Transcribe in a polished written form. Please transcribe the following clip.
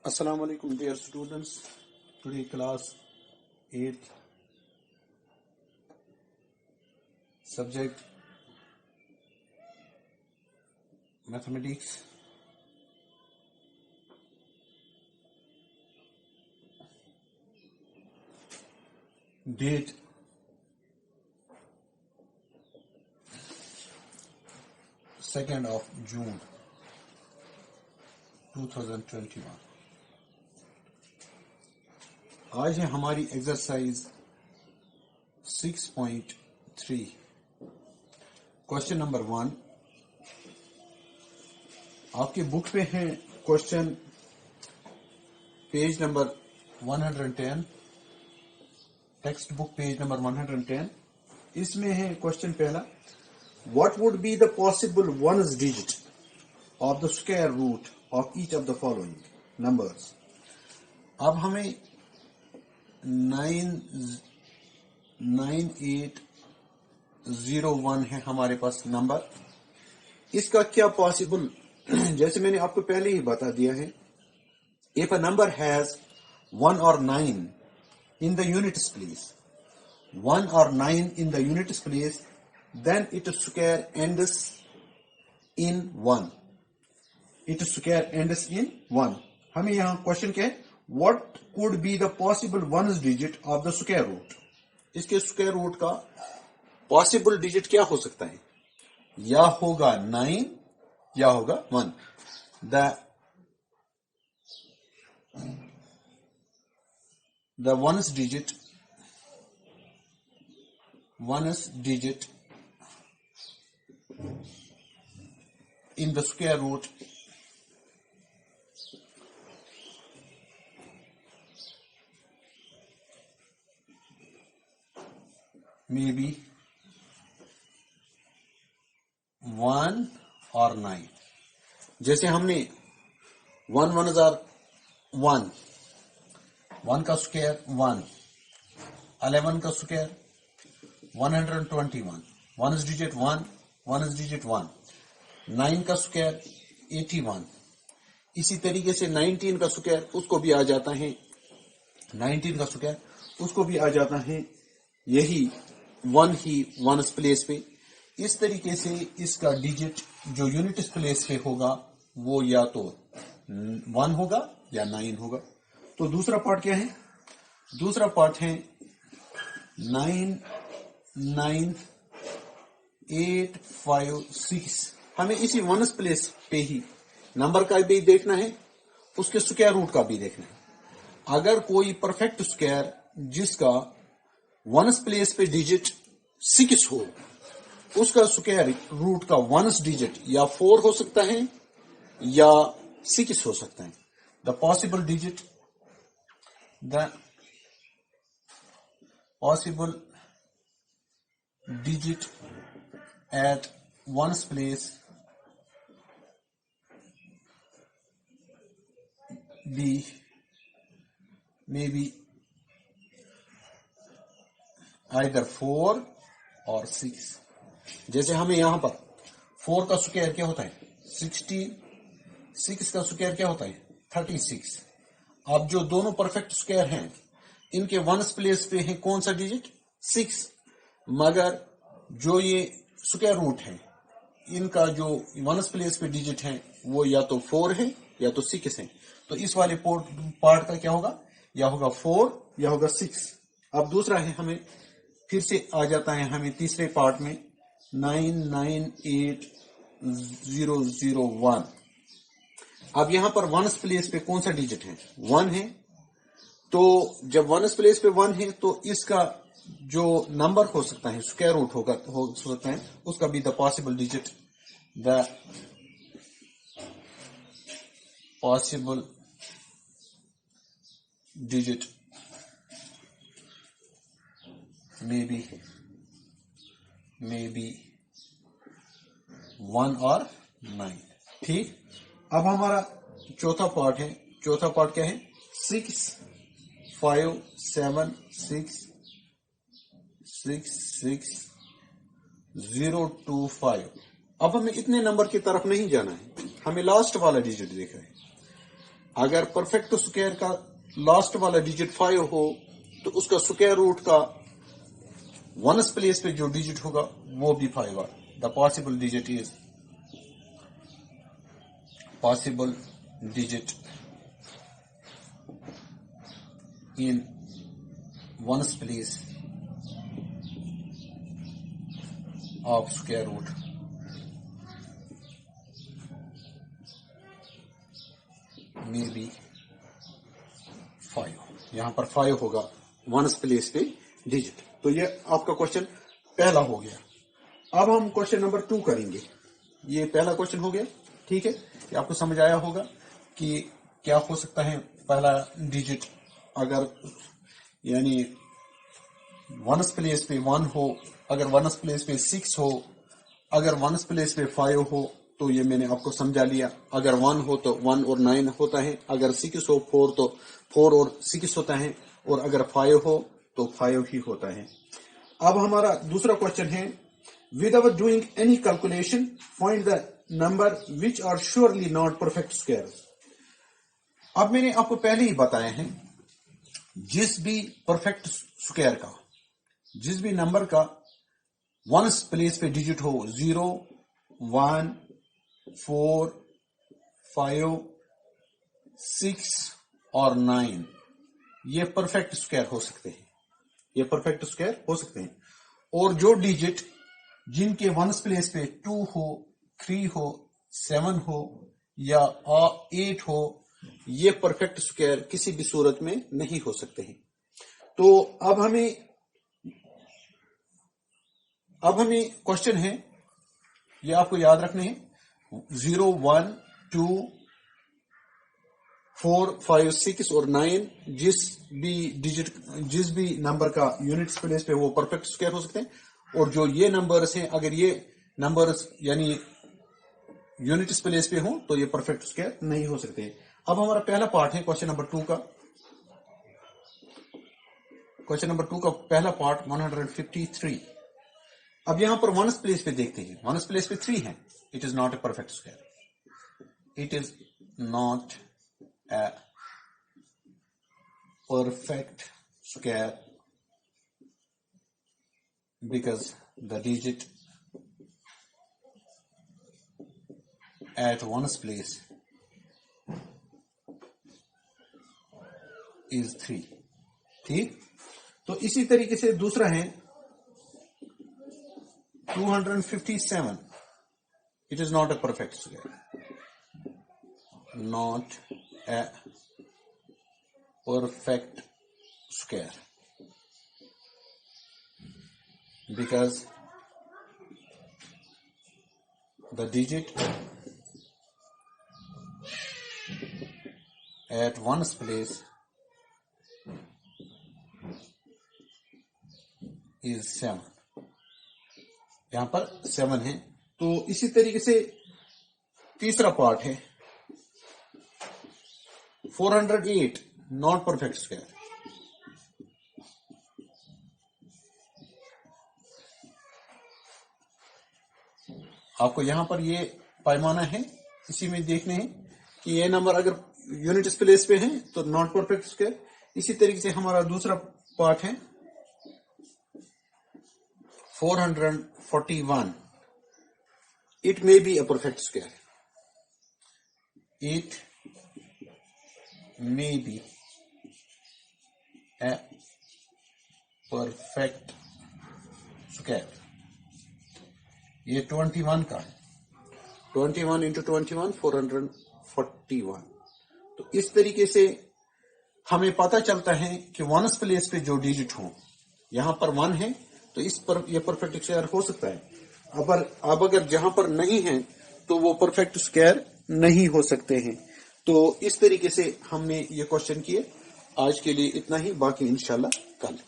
Assalamu alaikum dear students. Today class 8th subject mathematics. Date 2nd of June 2021. आज है हमारी exercise 6.3 question number 1 आपके book पे है question page number 110 text book page number 110 इसमें है क्वेश्चन पहला what would be the possible ones digit of the square root of each of the following numbers. अब हमें 9801 है हमारे पास नंबर। इसका क्या पॉसिबल, जैसे मैंने आपको पहले ही बता दिया है, if a number has 1 or 9 in the units place, 1 or 9 in the units place, then its square ends in 1. Its square ends in 1. हमें यहां क्वेश्चन क्या है, What could be the possible ones digit of the square root? इसके square root का possible digit क्या हो सकता है, या होगा 9 या होगा 1. The ones digit in the square root may be 1 or 9. जैसे हमने 1 1s are 1, 1 का स्क्वायर 1, 11 का square 121, 1 is digit 1, 1 is digit 1, 9 का स्क्वायर 81. इसी तरीके से 19 का स्क्वायर उसको भी आ जाता है, 19 का स्क्वायर उसको भी आ जाता है यही 1 ही 1 प्लेस पे. इस तरीके से इसका डिजिट जो यूनिट प्लेस पे होगा वो या तो 1 होगा या 9 होगा. तो दूसरा पार्ट क्या है, दूसरा पार्ट है 99856. हमें इसी 1 प्लेस पे ही नंबर का भी देखना है, उसके स्क्वायर रूट का भी देखना है. अगर कोई परफेक्ट स्क्वायर जिसका 1 प्लेस पे डिजिट 6 हो, उसका स्क्वायर रूट का 1 डिजिट या 4 हो सकता है या 6 हो सकता है. The possible digit at 1 place may be either 4 or 6. जैसे हमें यहां पर 4 का स्क्वायर क्या होता है 16, 6 का स्क्वायर क्या होता है 36. अब जो दोनों परफेक्ट स्क्वायर हैं इनके 1 प्लेस पे है कौन सा डिजिट 6, मगर जो ये स्क्वायर रूट है इनका जो 1 प्लेस पे डिजिट है वो या तो 4 है या तो 6 है. तो इस वाले पार्ट का क्या होगा, या होगा 4 या होगा 6. अब दूसरा है, हमें फिर से आ जाता है हमें तीसरे पार्ट में 998001. अब यहां पर 1 प्लेस पे कौन सा डिजिट है 1 है. तो जब 1 प्लेस पे 1 है तो इसका जो नंबर हो सकता है स्क्वायर रूट हो सकता है उसका भी the possible digit may be 1 or 9. ठीक. अब हमारा चौथा पार्ट है, चौथा पार्ट क्या है 657666025. अब हमें इतने नंबर की तरफ नहीं जाना है, हमें लास्ट वाला डिजिट देखना है. अगर परफेक्ट स्क्वायर का लास्ट वाला डिजिट 5 हो तो उसका स्क्वायर रूट का वंस प्लेस पे जो डिजिट होगा वो भी 5 होगा। The possible digit is possible digit in ones place of square root में बी 5। यहां पर 5 होगा वंस प्लेस पे डिजिट। तो ये आपका क्वेश्चन पहला हो गया। अब हम क्वेश्चन नंबर 2 करेंगे। ये पहला क्वेश्चन हो गया, ठीक है। ये आपको समझ आया होगा कि क्या हो सकता है पहला डिजिट, अगर यानी वंस प्लेस पे 1 हो, अगर वंस प्लेस पे 6 हो, अगर वंस प्लेस पे 5 हो तो ये मैंने आपको समझा लिया। अगर 1 हो तो 1 और 9 होता है, अगर 6 हो 4 तो 4 और 6 होता है, और अगर 5 हो तो 5 ही होता है। अब हमारा दूसरा क्वेश्चन है, without doing any calculation find the number which are surely not perfect square. अब मैंने आपको पहले ही बताया है, जिस भी परफेक्ट स्क्वायर का, जिस भी नंबर का वंस प्लेस पे डिजिट हो 0, 1, 4, 5, 6 और 9, ये परफेक्ट स्क्वायर हो सकते हैं। ये परफेक्ट स्क्वायर हो सकते हैं। और जो डिजिट जिनके वंस प्लेस पे 2 हो, 3 हो, 7 हो या 8 हो, ये परफेक्ट स्क्वायर किसी भी सूरत में नहीं हो सकते हैं। तो अब हमें क्वेश्चन है, ये आपको याद रखने हैं, 0, 1, 2, 4, 5, 6 और 9 जिस भी नंबर का यूनिट्स प्लेस पे वो परफेक्ट स्क्वायर हो सकते हैं। और जो ये नंबर्स हैं, अगर ये नंबर्स यानी यूनिट्स प्लेस पे हो तो ये परफेक्ट स्क्वायर नहीं हो सकते। अब हमारा पहला पार्ट है क्वेश्चन नंबर 2 का। क्वेश्चन नंबर 2 का पहला पार्ट 153। अब यहां पर वंस प्लेस पे देखते हैं, वंस प्लेस पे 3 है। It is not a perfect square. It is not a perfect square because the digit at one's place is 3। ठीक, तो इसी तरीके से दूसरा है 257। It is not a perfect square, not a perfect square because the digit at one's place is 7। यहां पर 7 है। तो इसी तरीके से तीसरा पार्ट है 408 नॉट परफेक्ट स्क्वायर। आपको यहां पर ये पैमाना है, इसी में देखने हैं कि ये नंबर अगर यूनिट प्लेस पे है तो नॉट परफेक्ट स्क्वायर। इसी तरीके से हमारा दूसरा पार्ट है 441। It may be a perfect square. It may be a perfect square. ये 21 का है, 21 इंटू 21 441। तो इस तरीके से हमें पता चलता है कि वंस प्लेस पे जो डिजिट हो, यहां पर 1 है तो इस पर यह परफेक्ट स्क्वायर हो सकता है। अब अगर जहां पर नहीं है तो वो परफेक्ट स्क्वायर नहीं हो सकते हैं। तो इस तरीके से हमने ये क्वेश्चन किए। आज के लिए इतना ही, बाकी इंशाल्लाह कल।